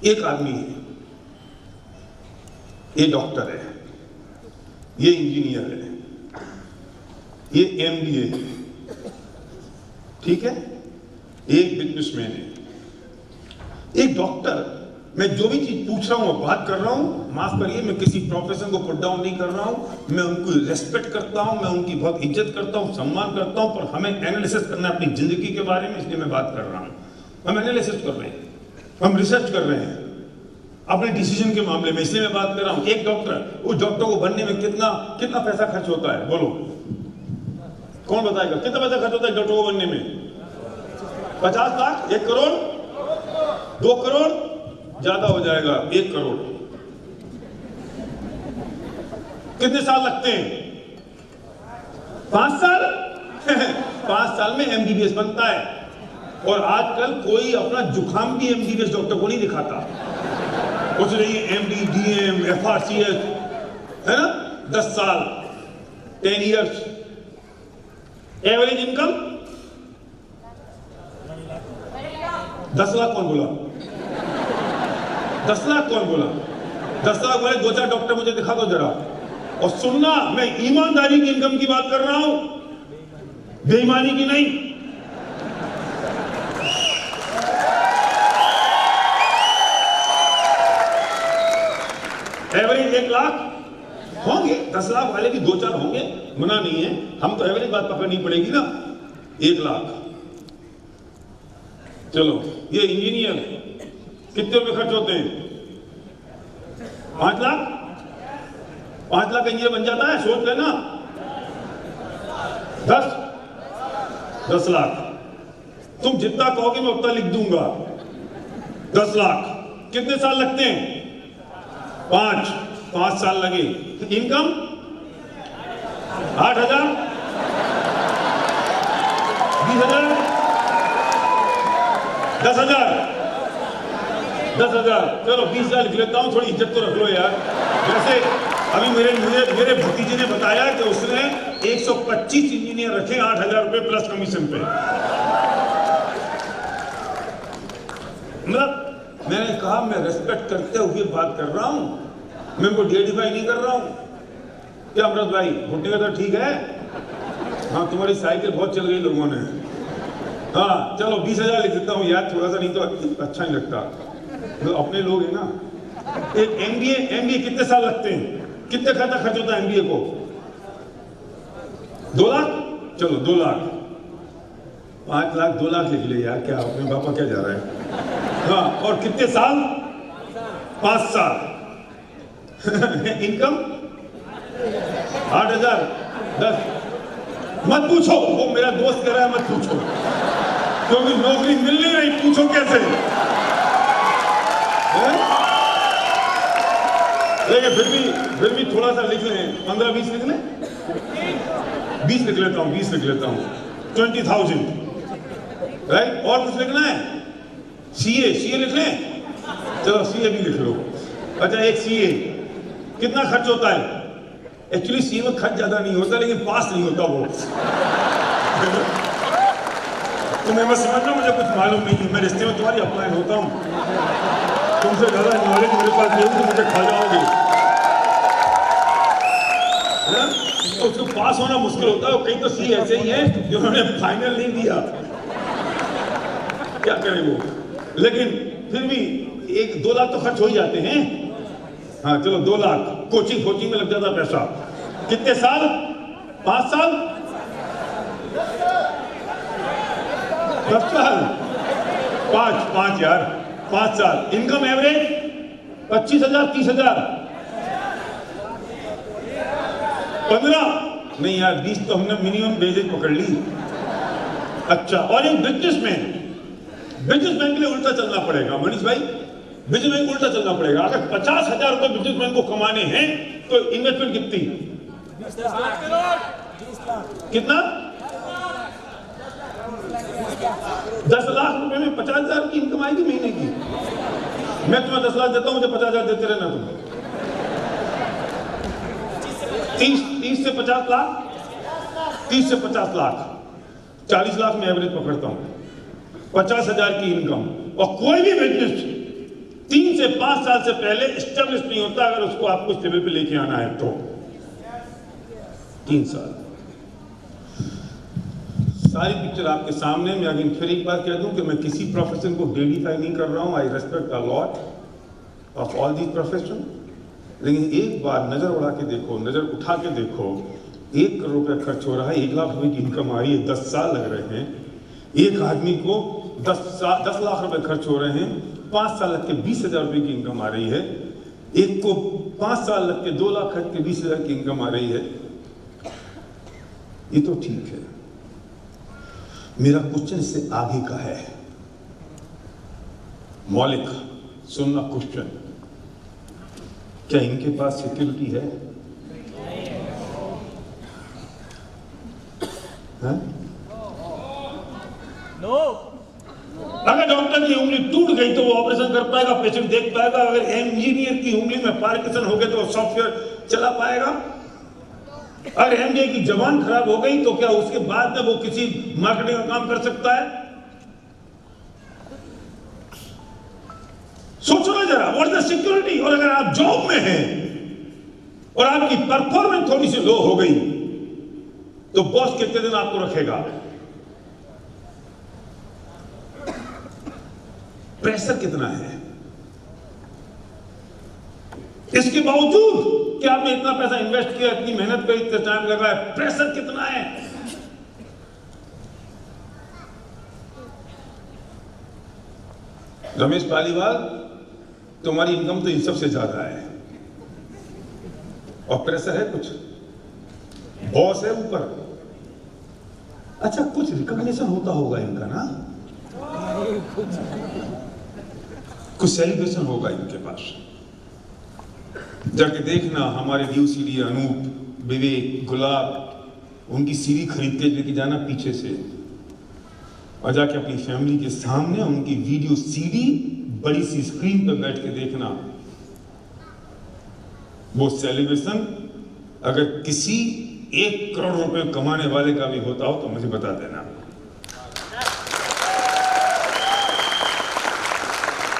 एक आदमी है, ये डॉक्टर है, ये इंजीनियर है, ये एमबीए है, ठीक है, एक बिजनेसमैन है, एक डॉक्टर। मैं जो भी चीज पूछ रहा हूँ बात कर रहा हूँ, माफ करिए मैं किसी प्रोफेशन को पुट डाउन नहीं कर रहा हूँ, मैं उनको रेस्पेक्ट करता हूँ, मैं उनकी बहुत इज्जत करता हूँ, सम्मान करता हूँ, पर हमें एनालिसिस करना है अपनी जिंदगी के बारे में, इसलिए मैं बात कर रहा हूँ। हम एनालिसिस कर रहे हैं, हम रिसर्च कर रहे हैं अपने डिसीजन के मामले में, इसलिए मैं बात कर रहा हूँ। एक डॉक्टर, उस डॉक्टर को बनने में कितना पैसा खर्च होता है, बोलो कौन बताएगा? कितना पैसा खर्च होता है डॉक्टर को बनने में? 50 लाख, 1 करोड़, 2 करोड़, ज्यादा हो जाएगा 1 करोड़। कितने साल लगते हैं? 5 साल 5 साल में एमबीबीएस बनता है। और आजकल कोई अपना जुखाम भी एमबीबीएस डॉक्टर को नहीं दिखाता, कुछ नहीं, एमडी, डीएम, एफआरसीएस, है ना, 10 साल, 10 इयर्स। एवरेज इनकम 10 लाख कौन बोला? 10 लाख कौन बोला? 10 लाख वाले 2-4 डॉक्टर मुझे दिखा दो जरा। और सुनना, मैं ईमानदारी की इनकम की बात कर रहा हूं, बेईमानी की नहीं। एवरेज 1 लाख होंगे, 10 लाख वाले भी 2-4 होंगे, मना नहीं है, हम तो एवरेज बात पकड़नी पड़ेगी ना। 1 लाख, चलो ये इंजीनियर कितने रुपए खर्च होते हैं? 5 लाख 5 लाख का इंजीनियर बन जाता है, सोच लेना। 10 लाख, तुम जितना कहोगे मैं उतना लिख दूंगा। 10 लाख कितने साल लगते हैं? 5 साल लगे। इनकम 8,000, 20,000, 10,000, चलो 20,000 लिख लेता हूं, थोड़ी इज्जत तो रख लो यार। जैसे अभी मेरे भतीजे ने बताया कि उसने 125 इंजीनियर रखे 8,000 रुपए प्लस कमीशन पे। मतलब मैंने कहा मैं रेस्पेक्ट करते हुए बात कर रहा हूं, मैं उनको डिफाई नहीं कर रहा हूं। क्या अमृत भाई, घुटने का तो ठीक है? हाँ, तुम्हारी साइकिल बहुत चल गई लोगों ने। हाँ चलो 20,000 लिख देता हूँ यार, थोड़ा सा, नहीं तो अच्छा नहीं लगता, तो अपने लोग हैं ना। एक एमबीए कितने साल लगते हैं? कितने खर्च होता है एमबीए को? 2 लाख, चलो 2 लाख, 5 लाख 2 लाख लिख ले यार, क्या अपने पापा क्या जा रहा है। हाँ, और कितने साल? 5 साल। इनकम 8,000, 10, मत पूछो, वो मेरा दोस्त कह रहा है मत पूछो, क्योंकि नौकरी मिल नहीं रही, पूछो कैसे। लेकिन फिर भी थोड़ा सा लिख लें, 15-20 लिख लें, 20 लिख लेता हूँ, 20 लिख लेता हूँ, 20,000, राइट। और कुछ लिखना है? सीए लिख लें, चलो सीए भी लिख लो। अच्छा, एक सीए कितना खर्च होता है? एक्चुअली सीए में खर्च ज्यादा नहीं होता, लेकिन पास नहीं होता वो। तो मैं समझ रहा हूँ, मुझे कुछ मालूम नहीं है, मैं रिश्ते में तुम्हारी अपलाइन होता हूँ, तुमसे ज्यादा नॉलेज मेरे पास नहीं, तो मुझे खा जाओगे। तो उसको पास होना मुश्किल होता है। कई तो सी ऐसे ही हैं जिन्होंने फाइनल नहीं दिया, क्या करें वो। लेकिन फिर भी 1-2 लाख तो खर्च हो ही जाते हैं। हाँ चलो 2 लाख, कोचिंग में लग जाता पैसा। कितने साल? 5 साल, 10 साल, 5 यार, 5 साल। इनकम एवरेज 25,000, 30,000, 15 नहीं यार, 20 तो हमने मिनिमम बेसिक पकड़ ली। अच्छा, और एक बिजनेसमैन के लिए उल्टा चलना पड़ेगा मनीष भाई, बिजनेसमैन को उल्टा चलना पड़ेगा। अगर 50,000 रुपए बिजनेसमैन को कमाने हैं तो इन्वेस्टमेंट कितनी? 20 लाख। कितना? 10 लाख रुपए में 50,000 की इनकम आएगी महीने की। मैं तुम्हें 10 लाख देता हूं, मुझे 50,000 देते रहना तुम। 30 से 50 लाख, 30 से 50 लाख, 40 लाख में एवरेज पकड़ता हूं। 50,000 की इनकम, और कोई भी बिजनेस 3 से 5 साल से पहले एस्टेब्लिश नहीं होता अगर उसको आपको इस लेवल पे लेके आना है तो 3 साल। सारी पिक्चर आपके सामने। मैं अगेन फिर एक बार कह दूं कि मैं किसी प्रोफेशन को डिग्निफाई नहीं कर रहा हूं। आई respect a lot of all these profession, लेकिन एक बार नजर उड़ा के देखो, नजर उठा के देखो, 1 करोड़ रुपया खर्च हो रहा है, 1 लाख रुपए की इनकम आ रही है, 10 साल लग रहे हैं। एक आदमी को 10 लाख रुपए खर्च हो रहे हैं, 5 साल लग के 20,000 रुपए की इनकम आ रही है। एक को 5 साल लग के 2 लाख खर्च के 20,000 की इनकम आ रही है। ये तो ठीक है। मेरा क्वेश्चन इससे आगे का है, मौलिक सुनना क्वेश्चन, क्या इनके पास सिक्योरिटी है? नो। अगर डॉक्टर की उंगली टूट गई तो वो ऑपरेशन कर पाएगा, पेशेंट देख पाएगा? अगर इंजीनियर की उंगली में पार्किंसन हो गया तो वो सॉफ्टवेयर चला पाएगा? अगर एमबीए की जबान खराब हो गई तो क्या उसके बाद में वो किसी मार्केटिंग का काम कर सकता है? सोचो ना जरा, व्हाट इज द सिक्योरिटी? और अगर आप जॉब में हैं और आपकी परफॉर्मेंस थोड़ी सी लो हो गई तो बॉस कितने दिन आपको रखेगा? प्रेशर कितना है? इसके बावजूद कि आपने इतना पैसा इन्वेस्ट किया, इतनी मेहनत करी, इतना टाइम लगा है, प्रेशर कितना है? रमेश पालीवाल, तुम्हारी इनकम तो इन सबसे ज्यादा है और प्रेशर है कुछ, बॉस है ऊपर। अच्छा, कुछ रिकॉग्निशन होता होगा इनका ना, कुछ सेलिब्रेशन होगा इनके पास। जाके देखना, हमारे न्यू सीडी अनूप, विवेक, गुलाब, उनकी सीडी खरीद के लेके जाना पीछे से और जाके अपनी फैमिली के सामने उनकी वीडियो सीडी बड़ी सी स्क्रीन पर बैठ के देखना। वो सेलिब्रेशन अगर किसी 1 करोड़ रुपए कमाने वाले का भी होता हो तो मुझे बता देना।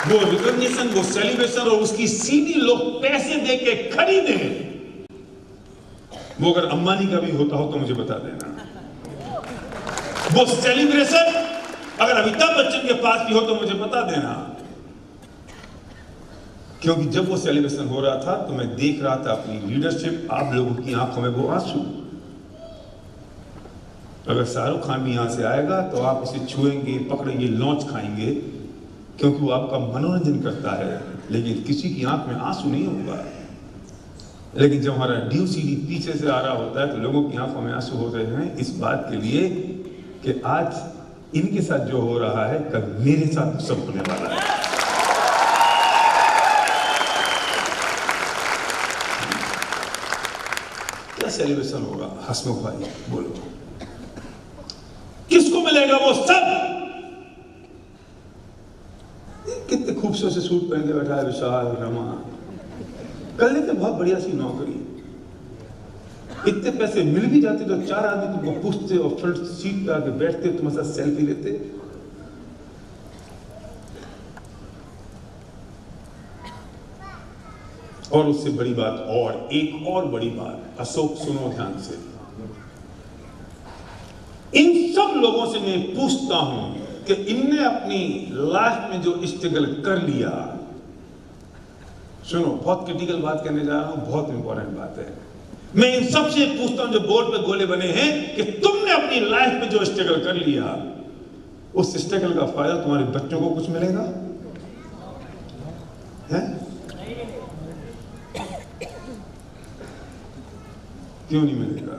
वो रिकॉग्निशन, वो सेलिब्रेशन और उसकी सीडी लोग पैसे दे के खरीदे, वो अगर अंबानी का भी होता हो तो मुझे बता देना। वो सेलिब्रेशन अगर अमिताभ बच्चन के पास भी हो तो मुझे बता देना। क्योंकि जब वो सेलिब्रेशन हो रहा था तो मैं देख रहा था अपनी लीडरशिप, आप लोगों की आंखों में वो आंसू। अगर शाहरुख खान भी यहां से आएगा तो आप इसे छुएंगे, पकड़ेंगे, लॉन्च खाएंगे, क्योंकि वो आपका मनोरंजन करता है, लेकिन किसी की आंख में आंसू नहीं होगा। लेकिन जब हमारा ड्यू सीडी पीछे से आ रहा होता है तो लोगों की आंखों में आंसू होते हैं इस बात के लिए कि आज इनके साथ जो हो रहा है कल मेरे साथ सब होने वाला है। क्या सेलिब्रेशन होगा? हसमुख भाई बोलो, किसको मिलेगा वो सब? कितने खूबसूरत से सूट पहन के बैठा है विशाल, रमा, कर लेते बहुत बढ़िया सी नौकरी। इतने पैसे मिल भी जाते तो 4 आदमी तुमको पूछते और फ्रंट सीट पे आके बैठते, तुम्हारे साथ सेल्फी लेते। और उससे बड़ी बात, और एक और बड़ी बात, अशोक सुनो ध्यान से, इन सब लोगों से मैं पूछता हूं कि इनने अपनी लाइफ में जो स्ट्रगल कर लिया, सुनो बहुत क्रिटिकल बात करने जा रहा हूं, बहुत इंपॉर्टेंट बात है। मैं इन सब से पूछता हूं जो बोर्ड पे गोले बने हैं कि तुमने अपनी लाइफ में जो स्ट्रगल कर लिया, उस स्ट्रगल का फायदा तुम्हारे बच्चों को कुछ मिलेगा? है? क्यों नहीं मिलेगा?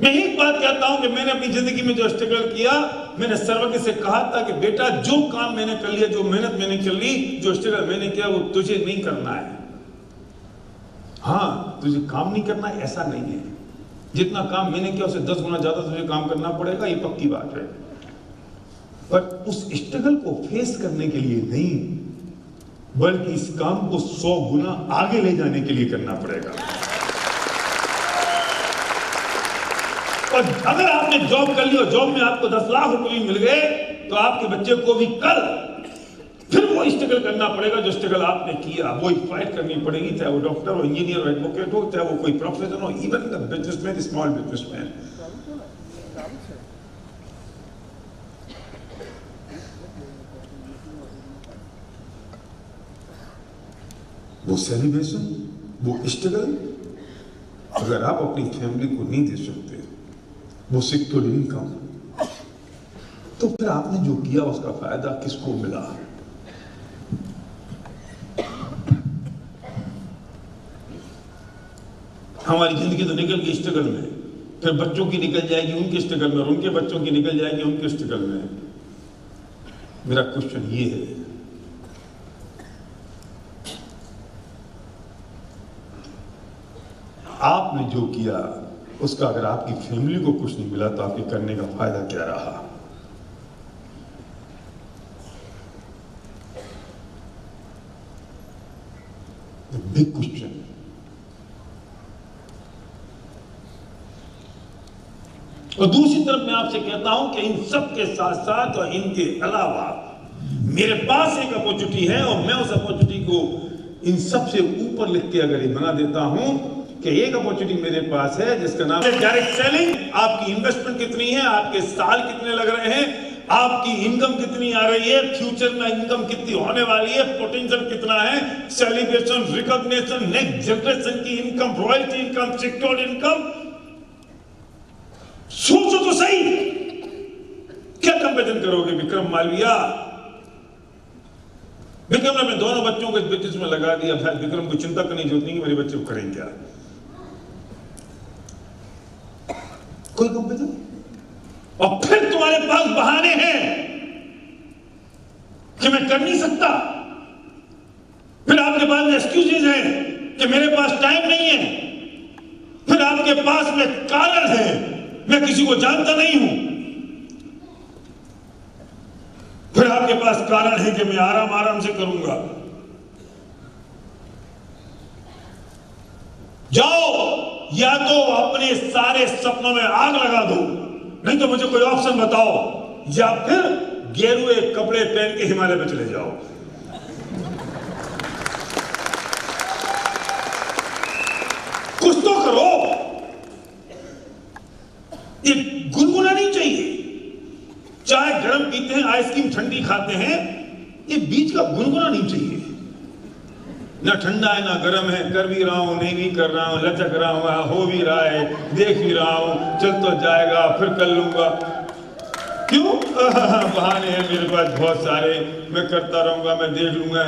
मैं एक बात कहता हूं कि मैंने अपनी जिंदगी में जो स्ट्रगल किया, मैंने सर्वज्ञ से कहा था कि बेटा जो काम मैंने कर लिया, जो मेहनत मैंने कर ली, जो स्ट्रगल मैंने किया, वो तुझे नहीं करना है। हाँ, तुझे काम नहीं करना है ऐसा नहीं है, जितना काम मैंने किया उससे 10 गुना ज्यादा तुझे काम करना पड़ेगा, ये पक्की बात है। पर उस स्ट्रगल को फेस करने के लिए नहीं, बल्कि इस काम को 100 गुना आगे ले जाने के लिए करना पड़ेगा। और अगर आपने जॉब कर ली और जॉब में आपको 10 लाख रुपए भी मिल गए तो आपके बच्चे को भी कल फिर वो स्ट्रगल करना पड़ेगा जो स्ट्रगल आपने किया, वो फाइट करनी पड़ेगी, चाहे वो डॉक्टर हो, इंजीनियर हो, एडवोकेट हो, चाहे वो कोई प्रोफेसर हो, even the businessman, small businessman. वो सेलिब्रेशन, वो स्ट्रगल, अगर आप अपनी फैमिली को नहीं दे सकते, वो सिक्योर इनकम, तो फिर आपने जो किया उसका फायदा किसको मिला? हमारी जिंदगी तो निकल गई स्ट्रगल में, फिर बच्चों की निकल जाएगी उनके स्ट्रगल में, और उनके बच्चों की निकल जाएगी उनके स्ट्रगल में। मेरा क्वेश्चन ये है, आपने जो किया उसका अगर आपकी फैमिली को कुछ नहीं मिला तो आपके करने का फायदा क्या रहा? Big question. और दूसरी तरफ मैं आपसे कहता हूं कि इन सब के साथ साथ और इनके अलावा मेरे पास एक अपॉर्चुनिटी है, और मैं उस अपॉर्चुनिटी को इन सब से ऊपर लिख के अगर ये बना देता हूं कि एक अपॉर्चुनिटी मेरे पास है जिसका नाम है डायरेक्ट सेलिंग। आपकी इन्वेस्टमेंट कितनी है, आपके साल कितने लग रहे हैं, आपकी इनकम कितनी आ रही है, फ्यूचर में इनकम कितनी होने वाली है, पोटेंशियल कितना है, सेलिब्रेशन, रिकॉग्निशन, नेक्स्ट जनरेशन की income, royalty income, secured income, सोचो तो सही। क्या कंपेरिजन करोगे विक्रम मालविया? विक्रम ने अपने दोनों बच्चों को इस बिजनेस में लगा दिया, भाई विक्रम को चिंता करने की जरूरत नहीं कि मेरे बच्चे को करेंगे क्या। कोई कंपेरिजन? और फिर तुम्हारे पास बहाने हैं कि मैं कर नहीं सकता, फिर आपके पास एक्सक्यूजेज हैं कि मेरे पास टाइम नहीं है, फिर आपके पास में कारण है, मैं किसी को जानता नहीं हूं, फिर आपके पास कारण है कि मैं आराम से करूंगा। जाओ, या तो अपने सारे सपनों में आग लगा दो, नहीं तो मुझे कोई ऑप्शन बताओ, या फिर गेरुए कपड़े पहन के हिमालय में चले जाओ। कुछ तो करो, ये गुनगुना नहीं चाहिए। चाय गर्म पीते हैं, आइसक्रीम ठंडी खाते हैं, ये बीच का गुनगुना नहीं चाहिए। ना ठंडा है ना गर्म है, कर भी रहा हूं, नहीं भी कर रहा हूं, लचक रहा हूं, हो भी रहा है, देख भी रहा हूं, चल तो जाएगा, फिर कर लूंगा। क्यों? बहाने हैं मेरे पास बहुत सारे, मैं करता रहूंगा, मैं देख लूंगा,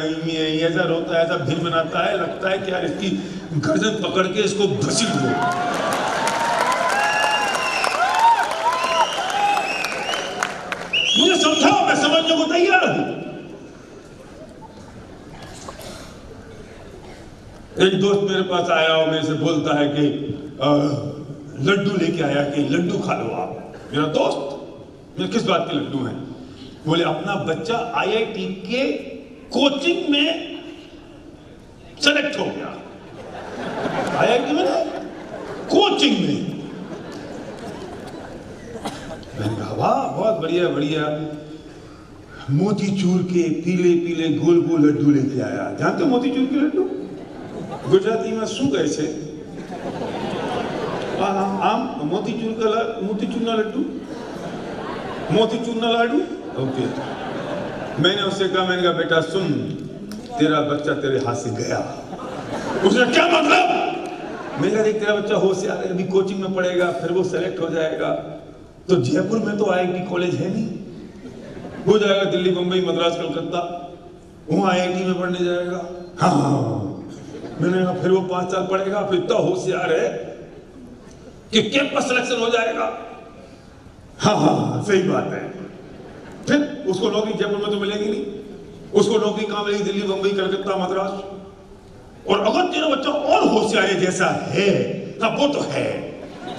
ऐसा रोता है, ऐसा भिन बनाता है, लगता है कि यार इसकी गर्दन पकड़ के इसको घसीट दो। मुझे समझाओ, मैं समझने को तैयार हूं। एक दोस्त मेरे पास आया और मेरे से बोलता है कि लड्डू लेके आया कि लड्डू खा लो आप। मेरा दोस्त, मेरे किस बात के लड्डू हैं? बोले अपना बच्चा आईआईटी के कोचिंग में सेलेक्ट हो गया। आईआईटी में, कोचिंग में। मैंने कहा वाह, बहुत बढ़िया बढ़िया। मोतीचूर के पीले पीले गोल गोल लड्डू लेके आया। जानते हो मोतीचूर के लड्डू? गुजराती में શું કહે છે? આમ मोतीचूर ना लड्डू, मोतीचूर ना लाडू। ओके, मैंने उससे कहा, मैंने कहा बेटा सुन, तेरा बच्चा तेरे हाथ से गया। उसने क्या मतलब? मैंने कहा देख, तेरा बच्चा होशियार है, अभी कोचिंग में पढ़ेगा, फिर वो सेलेक्ट हो जाएगा, तो जयपुर में तो आईआईटी कॉलेज है नहीं, हो जाएगा दिल्ली, मुंबई, मद्रास, कलकत्ता, वहां आईआईटी में पढ़ने जाएगा। हाँ, मैंने कहा फिर वो 5 साल पढ़ेगा, फिर इतना होशियार है कि कैंपस सिलेक्शन हो जाएगा। हाँ, सही बात है। फिर उसको नौकरी जयपुर में तो मिलेगी नहीं, उसको नौकरी कहां मिलेगी? दिल्ली, मुंबई, कलकत्ता, मद्रास। और अगर तेरा बच्चा और होशियार जैसा है, हाँ वो तो है,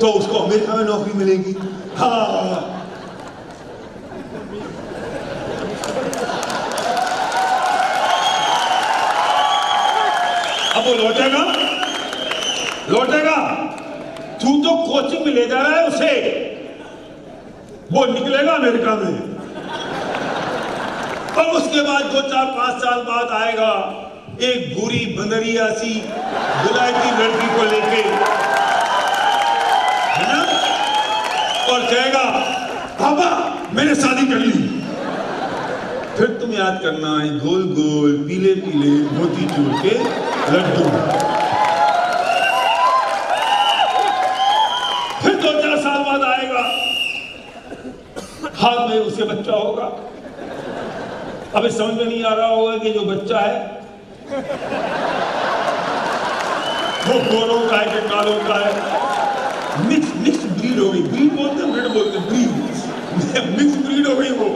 तो उसको अमेरिका में नौकरी मिलेगी। हाँ, अब वो लौटेगा, तू तो कोचिंग में ले जा रहा है उसे, वो निकलेगा अमेरिका में। और उसके बाद 2-4-5 साल बाद आएगा एक बुरी बंदरिया सी गुलाटी लड़की को लेके, है ना, और कहेगा पापा मैंने शादी कर ली। फिर तुम याद करना है गोल गोल पीले पीले मोतीचूर के लड्डू। फिर 2-4 साल बाद आएगा, हाथ में उसके बच्चा होगा। अभी समझ में नहीं आ रहा होगा कि जो बच्चा है वो गोरों का है कि कालों का है। मिक्स ब्रीड हो गई। ब्रीड बोलते हैं, ब्रीड बोलते हैं, ब्रीड मिक्स ब्रीड हो गई वो।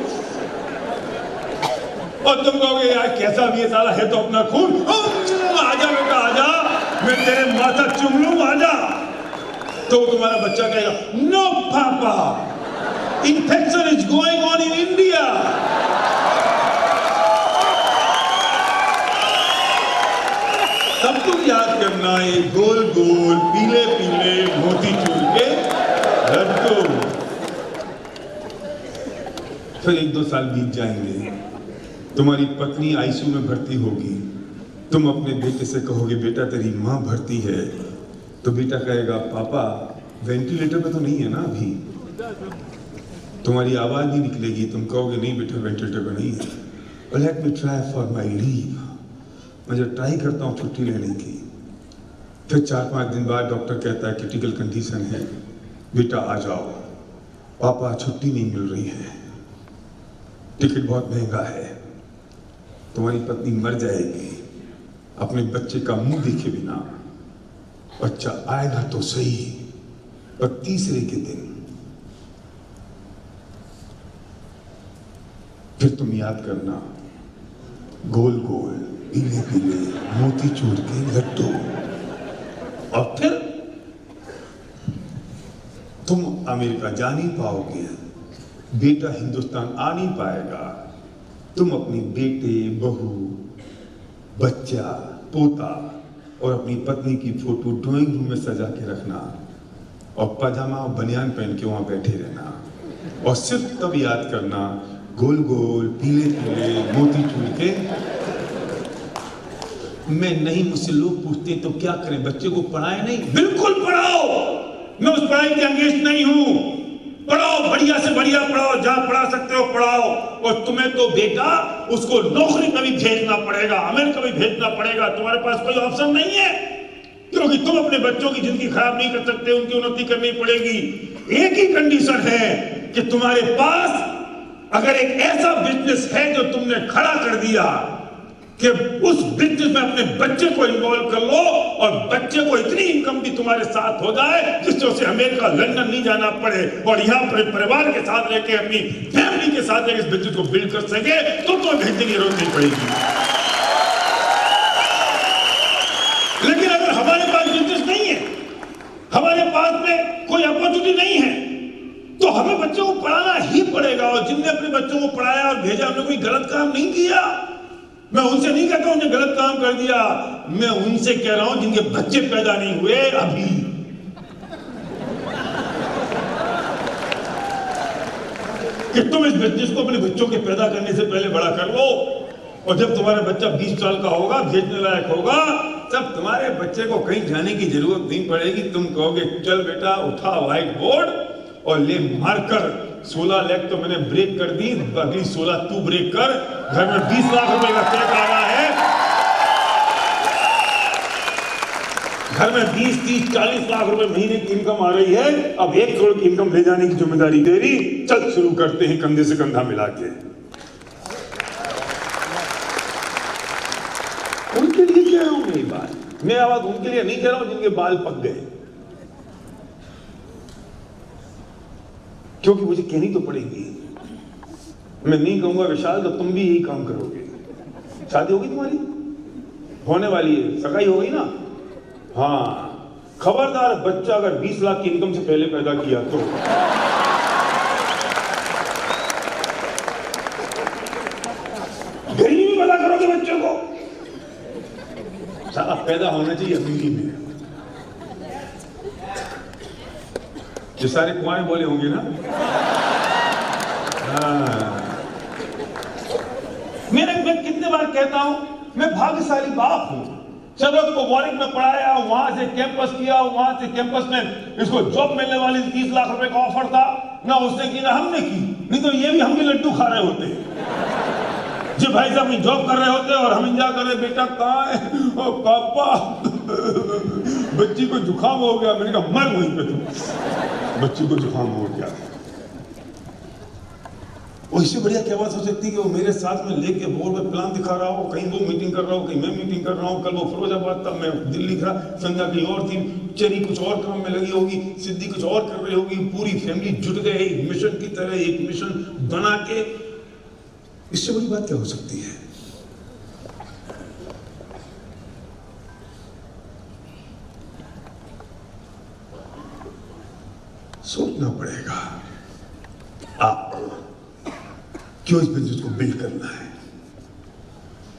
और तुम कहोगे यार कैसा भी ये साला है तो अपना खून। आजा बेटा आजा, मैं तेरे माथा चूम लूं, आजा। तो तुम्हारा बच्चा कहेगा नो पापा, infection is going on in India. तब तुम याद करना है गोल गोल पीले पीले मोतीचूर के लड्डू। फिर 1-2 साल बीत जाएंगे, तुम्हारी पत्नी आईसीयू में भर्ती होगी। तुम अपने बेटे से कहोगे बेटा तेरी माँ भर्ती है, तो बेटा कहेगा पापा वेंटिलेटर पे तो नहीं है ना अभी। तुम्हारी आवाज नहीं निकलेगी, तुम कहोगे नहीं बेटा वेंटिलेटर पे नहीं है। Let me try for my leave, मैं जो ट्राई करता हूँ छुट्टी लेने की। फिर 4-5 दिन बाद डॉक्टर कहता है क्रिटिकल कंडीशन है, बेटा आ जाओ। पापा छुट्टी नहीं मिल रही है, टिकट बहुत महंगा है। तुम्हारी पत्नी मर जाएगी अपने बच्चे का मुंह देखे बिना। बच्चा आएगा तो सही, पर तीसरे के दिन फिर तुम याद करना गोल गोल पीले पीले मोतीचूर के लड्डू। और फिर तुम अमेरिका जा नहीं पाओगे, बेटा हिंदुस्तान आ नहीं पाएगा। तुम अपनी बेटे बहू बच्चा पोता और अपनी पत्नी की फोटो ड्राइंग रूम में सजा के रखना और पजामा और बनियान पहन के वहां बैठे रहना। और सिर्फ तब याद करना गोल गोल पीले पीले मोतीचूर के। मैं नहीं, मुझसे लोग पूछते तो क्या करें, बच्चे को पढ़ाए नहीं? बिल्कुल पढ़ाओ, मैं उस पढ़ाई के अंगेज नहीं हूं। पढ़ाओ, बढ़िया से बढ़िया पढ़ाओ, जहां पढ़ा सकते हो पढ़ाओ। और तुम्हें तो बेटा उसको नौकरी में भी भेजना पड़ेगा, अमेरिका भी भेजना पड़ेगा। तुम्हारे पास कोई ऑप्शन नहीं है, क्योंकि तुम अपने बच्चों की जिंदगी खराब नहीं कर सकते, उनकी उन्नति करनी पड़ेगी। एक ही कंडीशन है कि तुम्हारे पास अगर एक ऐसा बिजनेस है जो तुमने खड़ा कर दिया कि उस बिजनेस में अपने बच्चे को इन्वॉल्व कर लो और बच्चे को इतनी इनकम भी तुम्हारे साथ हो जाए जिससे उसे अमेरिका लंदन नहीं जाना पड़े और यहाँ पर परिवार के साथ रहकर अपनी फैमिली के साथ इस बिजनेस को बिल्ड कर सके, तो भेजने की जरूरत नहीं पड़ेगी। लेकिन अगर हमारे पास बिजनेस नहीं है, हमारे पास में कोई अपॉर्चुनिटी नहीं है, तो हमें बच्चों को पढ़ाना ही पड़ेगा। और जिनने अपने बच्चों को पढ़ाया और भेजा, हमने कोई गलत काम नहीं किया। मैं उनसे नहीं कहता उन्हें गलत काम कर दिया, मैं उनसे कह रहा हूं जिनके बच्चे पैदा नहीं हुए अभी। कि तुम इस बिजनेस को अपने बच्चों के पैदा करने से पहले बड़ा कर लो, और जब तुम्हारा बच्चा 20 साल का होगा, भेजने लायक होगा, तब तुम्हारे बच्चे को कहीं जाने की जरूरत नहीं पड़ेगी। तुम कहोगे चल बेटा उठा व्हाइट बोर्ड और ले मार्कर, 16 लाख तो मैंने ब्रेक कर दी, अगली 16 तू ब्रेक कर। घर में 20 लाख रुपए का चेक आ रहा है, घर में 20, 30, 40 लाख रुपए महीने की इनकम आ रही है। अब 1 करोड़ की इनकम ले जाने की जिम्मेदारी तेरी। चल शुरू करते हैं कंधे से कंधा मिला के। उनके लिए कह रहा हूं मेरी बात, मैं आवाज उनके लिए नहीं कह रहा हूं जिनके बाल पक गए, क्योंकि मुझे कहनी तो पड़ेगी। मैं नहीं कहूंगा विशाल तो तुम भी यही काम करोगे। शादी होगी तुम्हारी, होने वाली है, सगाई हो गई ना? हाँ, खबरदार बच्चा अगर 20 लाख की इनकम से पहले पैदा किया तो गरीबी में पैदा करोगे बच्चों को। सारा पैदा होना चाहिए अमीरी में। जो सारे कुआरे बोले होंगे ना, हाँ। मैं कितने बार कहता हूं, मैं भाग्यशाली बाप हूं। चरक को वारिक में पढ़ाया, वहां से कैंपस किया, वहां से कैंपस में इसको जॉब मिलने वाली 30 लाख रुपए का ऑफर था, ना उसने की ना हमने की, नहीं तो ये भी हम भी लड्डू खा रहे होते। जी भाई साहब जॉब कर रहे होते और हम इंतजार कर रहे, बेटा कहाँ है? ओ पापा बच्ची को जुकाम हो गया। मैंने कहा मर वहीं पे तुम, बच्ची को जुकाम हो गया। और इससे बढ़िया क्या बात हो सकती है कि वो मेरे साथ में लेके बोर्ड में प्लान दिखा रहा हो, कहीं वो मीटिंग कर रहा हो, कहीं मैं मीटिंग कर रहा हूँ। कल वो फिरोजाबाद था, मैं दिल्ली था, संध्या कहीं और थी, चरी कुछ और काम में लगी होगी, सिद्धि कुछ और कर रही होगी, पूरी फैमिली जुट गए एक मिशन की तरह, एक मिशन बना के। इससे बड़ी बात क्या हो सकती है? सोचना पड़ेगा आपको क्यों इस बिजनेस को बिल्ड करना है।